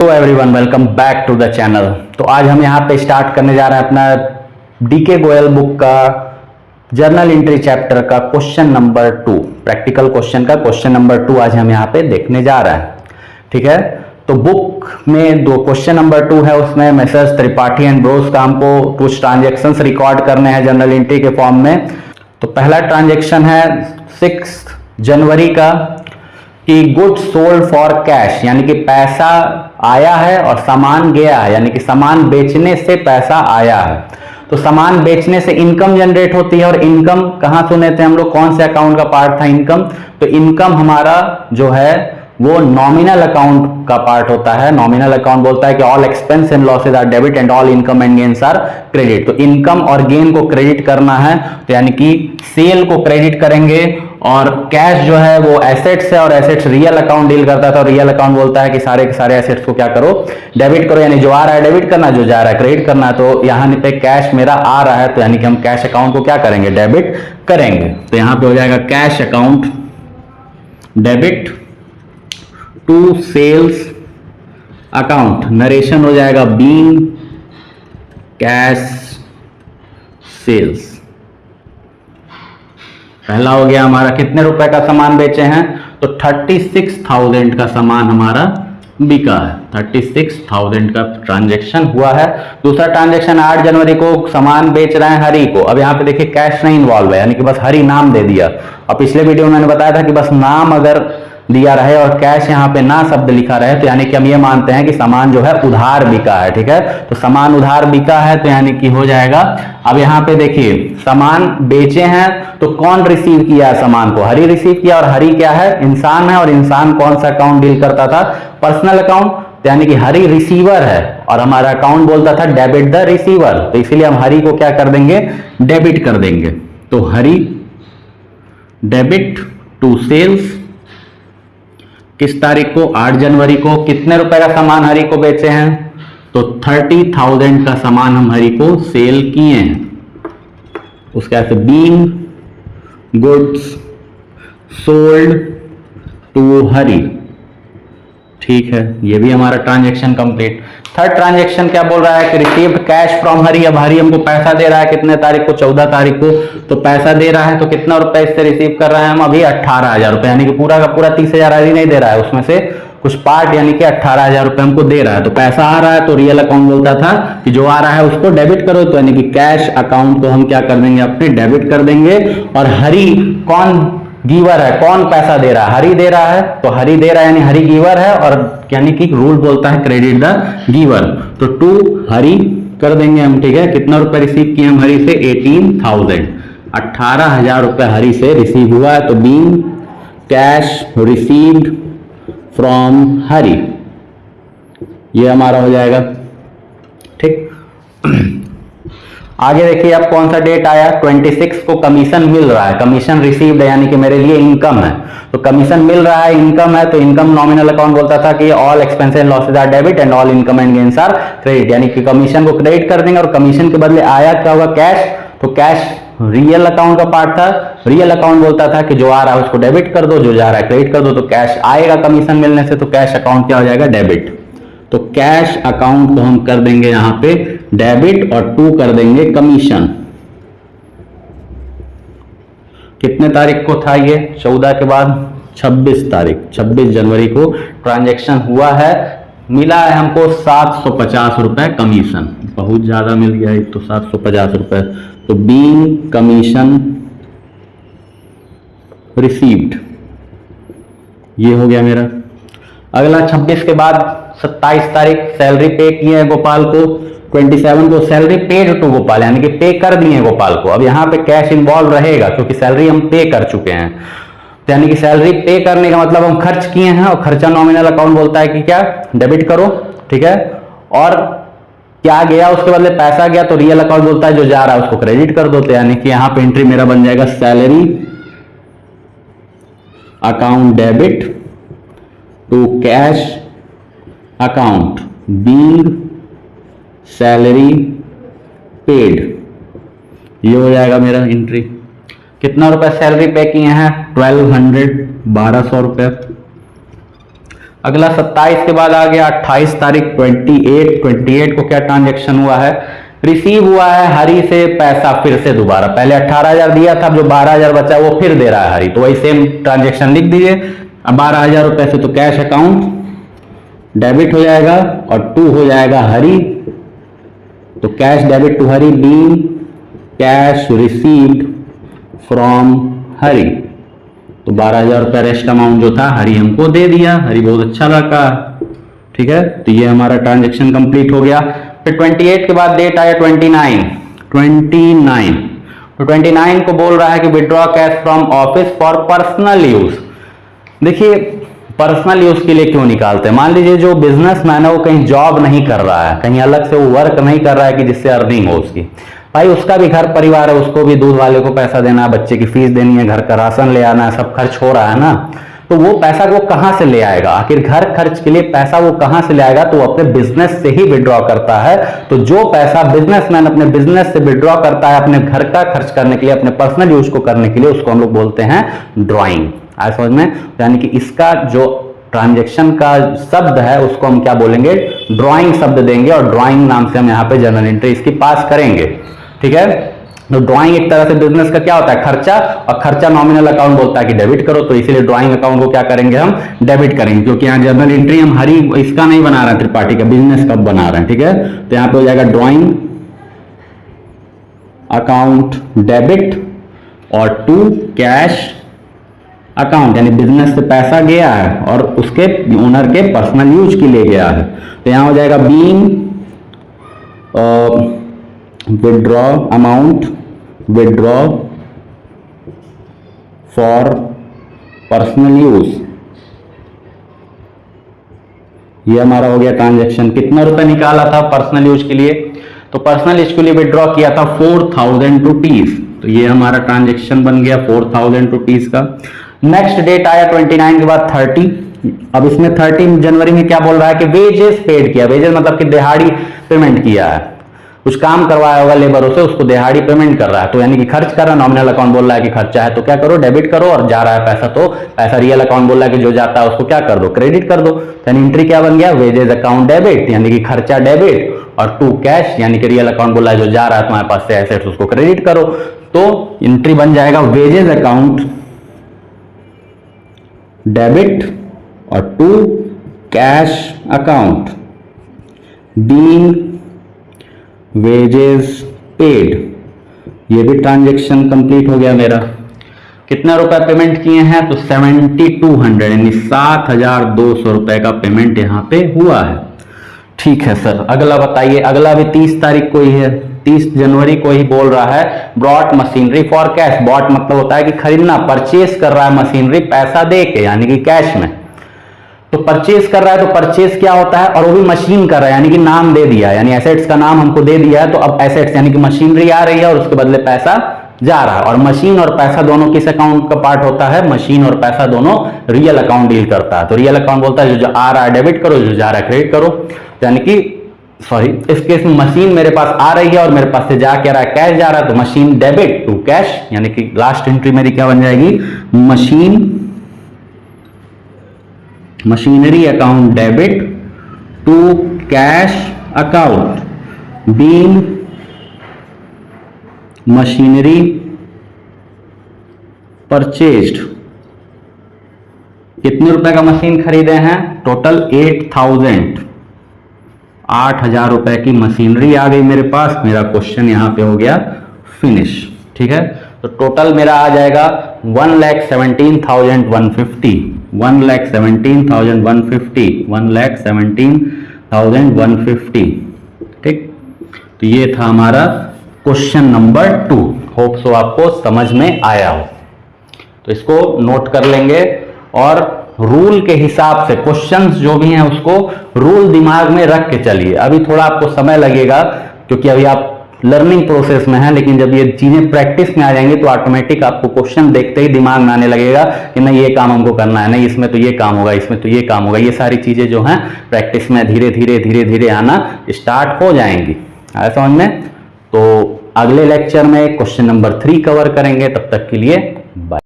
Hello everyone, welcome back to the channel. तो आज हम यहाँ पे स्टार्ट करने जा रहे हैं अपना डीके गोयल बुक का जर्नल एंट्री चैप्टर का क्वेश्चन नंबर 2, प्रैक्टिकल क्वेश्चन का क्वेश्चन नंबर 2 आज हम यहाँ पे देखने जा रहे हैं। ठीक है, तो बुक में दो क्वेश्चन नंबर 2 है, उसमें मैसेज त्रिपाठी एंड ब्रोस का हमको कुछ ट्रांजेक्शन्स रिकॉर्ड करने हैं जर्नल एंट्री के फॉर्म में। तो पहला ट्रांजेक्शन है 6 जनवरी का कि गुड्स सोल्ड फॉर कैश, यानी कि पैसा आया है और सामान गया है, यानी कि सामान बेचने से पैसा आया है। तो सामान बेचने से इनकम जनरेट होती है, और इनकम कहां सुने थे हम लोग, कौन से अकाउंट का पार्ट था इनकम? तो इनकम हमारा जो है वो नॉमिनल अकाउंट का पार्ट होता है। नॉमिनल अकाउंट बोलता है कि all expense and losses are debit and all income and gains are credit. तो इनकम और गेन को क्रेडिट करना है, तो यानी कि सेल को क्रेडिट करेंगे, और कैश जो है वो एसेट्स है, और एसेट्स रियल अकाउंट डील करता था, और रियल अकाउंट बोलता है कि सारे के सारे एसेट्स को क्या करो, डेबिट करो, यानी जो आ रहा है डेबिट करना, जो जा रहा है क्रेडिट करना। तो यहाँ पे कैश मेरा आ रहा है, तो यानी कि हम कैश अकाउंट को क्या करेंगे, डेबिट करेंगे। तो यहाँ पे हो जाएगा cash account debit to sales account. Narration हो जाएगा बीइंग कैश सेल्स। पहला हो गया हमारा, कितने रुपए का सामान बेचे हैं, तो 36,000 का सामान हमारा बिका है। 36,000 का ट्रांजैक्शन हुआ है। दूसरा ट्रांजैक्शन 8 जनवरी को सामान बेच रहे हैं हरी को। अब यहाँ पे देखिए कैश नहीं इन्वॉल्व है, यानी कि बस हरी नाम दे दिया। और पिछले वीडियो में मैंने बताया था कि बस नाम अगर दिया रहे और कैश यहाँ पे ना शब्द लिखा रहे, तो यानी कि हम ये मानते हैं कि सामान जो है उधार बिका है। ठीक है, तो सामान उधार बिका है, तो यानी कि हो जाएगा। अब यहाँ पे देखिए सामान बेचे हैं, तो कौन रिसीव किया है सामान को, हरी रिसीव किया, और हरी क्या है, इंसान है, और इंसान कौन सा अकाउंट डील करता था, पर्सनल अकाउंट। तो यानी कि हरी रिसीवर है, और हमारा अकाउंट बोलता था डेबिट द रिसीवर, तो इसीलिए हम हरी को क्या कर देंगे, डेबिट कर देंगे। तो हरी डेबिट टू सेल्स, किस तारीख को, 8 जनवरी को। कितने रुपए का सामान हरी को बेचे हैं, तो 30,000 का सामान हम हरी को सेल किए हैं। उसके बाद बीइंग गुड्स सोल्ड टू हरी। ठीक है, ये भी हमारा ट्रांजैक्शन कंप्लीट। थर्ड ट्रांजैक्शन क्या बोल रहा है कि रिसीव्ड कैश फ्रॉम हरी। अब हरी हमको पैसा दे रहा है, कितने तारीख को, 14 तारीख को। तो पैसा दे रहा है, तो कितना रुपए इससे रिसीव कर रहे हैं हम अभी, 18,000 रुपए, यानी कि पूरा का पूरा 30,000 हरी नहीं दे रहा है, उसमें से कुछ पार्ट यानी कि 18,000 रुपए हमको दे रहा है। तो पैसा आ रहा है, तो रियल अकाउंट बोलता था कि जो आ रहा है उसको डेबिट करो, तो यानी कि कैश अकाउंट को हम क्या कर देंगे, अपने डेबिट कर देंगे। और हरी कौन गिवर है, कौन पैसा दे रहा है, हरी दे रहा है, तो हरी दे रहा है यानी हरी गिवर है, और यानी कि रूल बोलता है क्रेडिट द गिवर। तो टू हरी कर देंगे हम। ठीक है, कितना रुपए रिसीव किए हम हरी से, 18,000, 18,000 रुपए हरी से रिसीव हुआ है। तो बीइंग कैश रिसीव्ड फ्रॉम हरी, ये हमारा हो जाएगा। ठीक, आगे देखिए अब कौन सा डेट आया, 26 को कमीशन मिल रहा है, कमीशन रिसीव्ड है, यानी कि मेरे लिए इनकम है। तो कमीशन मिल रहा है, इनकम है, तो इनकम नॉमिनल अकाउंट बोलता था कि all expense and losses are debit and all income and gains are credit, यानी कि कमीशन को क्रेडिट कर देंगे, और कमीशन के बदले आया क्या होगा, कैश। तो कैश रियल अकाउंट का पार्ट था, रियल अकाउंट बोलता था कि जो आ रहा है उसको डेबिट कर दो, जो जा रहा है क्रेडिट कर दो। तो कैश आएगा कमीशन मिलने से, तो कैश अकाउंट क्या हो जाएगा, डेबिट। तो कैश अकाउंट को हम कर देंगे यहां पे डेबिट, और टू कर देंगे कमीशन। कितने तारीख को था ये, 14 के बाद 26 तारीख, 26 जनवरी को ट्रांजैक्शन हुआ है। मिला है हमको 750 रुपए कमीशन, बहुत ज्यादा मिल गया है, तो 750 रुपए। तो बीइंग कमीशन रिसीव्ड, ये हो गया मेरा। अगला 26 के बाद 27 तारीख सैलरी पे किए हैं गोपाल को, 27 को सैलरी पेड टू गोपाल, यानी कि पे कर दिए गोपाल को। अब यहाँ पे कैश इन्वॉल्व रहेगा, क्योंकि सैलरी हम पे कर चुके हैं। तो यानी कि सैलरी पे करने का मतलब हम खर्च किए हैं, और खर्चा नॉमिनल अकाउंट बोलता है कि क्या, डेबिट करो। ठीक है, और क्या गया उसके बदले पैसा गया, तो रियल अकाउंट बोलता है जो जा रहा है उसको क्रेडिट कर दो। तो यानी कि यहाँ पे एंट्री मेरा बन जाएगा salary account debit to cash account being salary paid, ये हो जाएगा मेरा एंट्री। कितना रुपए सैलरी पे किए हैं, 1200, 1200 रुपए। अगला 27 के बाद आ गया 28 तारीख 28 को क्या ट्रांजेक्शन हुआ है, रिसीव हुआ है हरी से पैसा फिर से दोबारा, पहले 18,000 दिया था, जो 12,000 बचा वो फिर दे रहा है हरी, तो वही सेम ट्रांजेक्शन लिख दीजिए। अब 12,000 रुपए से तो कैश अकाउंट डेबिट हो जाएगा और टू हो जाएगा हरी, तो cash debit to Hari being cash received from Hari, तो 12,000 रुपया रेस्ट अमाउंट जो था हरी हमको दे दिया, हरी बहुत अच्छा लड़का, ठीक है। तो ये हमारा ट्रांजेक्शन कंप्लीट हो गया। फिर 28 के बाद डेट आया 29, तो 29 को बोल रहा है कि withdraw cash from office for personal use. देखिए पर्सनल यूज के लिए क्यों निकालते हैं, मान लीजिए जो बिजनेसमैन है वो कहीं जॉब नहीं कर रहा है, कहीं अलग से वो वर्क नहीं कर रहा है कि जिससे अर्निंग हो उसकी, भाई उसका भी घर परिवार है, उसको भी दूध वाले को पैसा देना है, बच्चे की फीस देनी है, घर का राशन ले आना है, सब खर्च हो रहा है ना, तो वो पैसा वो कहां से ले आएगा, आखिर घर खर्च के लिए पैसा वो कहां से ले आएगा, तो वो अपने बिजनेस से ही विड्रॉ करता है। तो जो पैसा बिजनेसमैन अपने बिजनेस से विड्रॉ करता है अपने घर का खर्च करने के लिए, अपने पर्सनल यूज को करने के लिए, उसको हम लोग बोलते हैं ड्रॉइंग। आया समझ में, यानी कि इसका जो ट्रांजेक्शन का शब्द है उसको हम क्या बोलेंगे, ड्रॉइंग शब्द देंगे, और ड्रॉइंग नाम से हम यहाँ पे जर्नल एंट्री इसकी पास करेंगे, ठीक है। तो ड्राइंग एक तरह से बिजनेस का क्या होता है, खर्चा, और खर्चा नॉमिनल अकाउंट बोलता है कि डेबिट करो, तो इसीलिए ड्राइंग अकाउंट को क्या करेंगे, हम डेबिट करेंगे, क्योंकि यहाँ जर्नल एंट्री हम हरी इसका नहीं बना रहे हैं, त्रिपाठी का, बिजनेस का बना रहे हैं, ठीक है। तो यहाँ पे हो जाएगा ड्राइंग अकाउंट डेबिट और टू कैश अकाउंट, यानी बिजनेस से पैसा गया है और उसके ओनर के पर्सनल यूज के लिए गया है, तो यहां हो जाएगा being withdraw amount, withdraw for personal use, ये हमारा हो गया ट्रांजैक्शन। कितना रुपए निकाला था पर्सनल यूज के लिए, तो पर्सनल यूज के लिए विड्रॉ किया था 4,000 रुपीज, तो ये हमारा ट्रांजैक्शन बन गया 4,000 रुपीज का। नेक्स्ट डेट आया 29 के बाद 30, अब इसमें 30 जनवरी में क्या बोल रहा है कि वेजेस पेड किया, वेजेस मतलब कि दिहाड़ी पेमेंट किया है, कुछ काम करवाया होगा लेबरों से, उसको दिहाड़ी पेमेंट कर रहा है, तो यानी कि खर्च कर रहा है, नॉमिनल अकाउंट बोल रहा है कि खर्चा है तो क्या करो, डेबिट करो, और जा रहा है पैसा तो पैसा रियल अकाउंट बोल रहा है कि जो जाता है उसको क्या कर दो, क्रेडिट कर दो, यानी एंट्री क्या बन गया, वेजेस अकाउंट डेबिट, यानी कि खर्चा डेबिट, और टू कैश यानी कि रियल अकाउंट बोल रहा है जो जा रहा है तुम्हारे पास से एसेट्स उसको क्रेडिट करो, तो एंट्री बन जाएगा वेजेस अकाउंट डेबिट और to cash account being wages paid, ये भी ट्रांजैक्शन कंप्लीट हो गया मेरा। कितना रुपए पेमेंट किए हैं, तो 7,200 यानी 7,200 रुपए का पेमेंट यहां पे हुआ है, ठीक है सर। अगला बताइए, अगला भी 30 तारीख को ही है, 30 जनवरी को ही बोल रहा है brought machinery for cash, bought मतलब होता है कि खरीदना, परचेज कर रहा है मशीनरी पैसा दे के यानी कि कैश में, तो परचेज कर रहा है, तो परचेज क्या होता है, और वो भी मशीन कर रहा है, यानी कि नाम दे दिया, यानी एसेट्स का नाम हमको दे दिया है, तो अब एसेट्स यानी कि मशीनरी आ रही है और उसके बदले पैसा जा रहा है, और मशीन और पैसा दोनों किस अकाउंट का पार्ट होता है, मशीन और पैसा दोनों रियल अकाउंट डील करता है, तो रियल अकाउंट बोलता है जो आ रहा है डेबिट करो, जो जा रहा है क्रेडिट करो, यानी कि सॉरी इस केस में मशीन मेरे पास आ रही है और मेरे पास से जा क्या रहा है, कैश जा रहा है, तो मशीन डेबिट टू कैश, यानी कि लास्ट एंट्री मेरी क्या बन जाएगी, machinery account debit to cash account being machinery purchased. कितने रुपए का मशीन खरीदे हैं, टोटल 8,000 रुपए की मशीनरी आ गई मेरे पास, मेरा क्वेश्चन यहां पे हो गया फिनिश, ठीक है। तो टोटल मेरा आ जाएगा 1,17,150, 1,17,150, ठीक। तो ये था हमारा क्वेश्चन नंबर 2, होप सो आपको समझ में आया हो, तो इसको नोट कर लेंगे और रूल के हिसाब से क्वेश्चंस जो भी हैं उसको रूल दिमाग में रख के चलिए। अभी थोड़ा आपको समय लगेगा क्योंकि अभी आप लर्निंग प्रोसेस में है, लेकिन जब ये चीजें प्रैक्टिस में आ जाएंगी तो ऑटोमेटिक आपको क्वेश्चन देखते ही दिमाग में आने लगेगा कि नहीं ये काम हमको करना है, नहीं इसमें तो ये काम होगा, इसमें तो ये काम होगा। ये सारी चीजें जो हैं प्रैक्टिस में धीरे धीरे धीरे धीरे आना स्टार्ट हो जाएंगी। आया समझ में? तो अगले लेक्चर में क्वेश्चन नंबर 3 कवर करेंगे। तब तक के लिए बाय।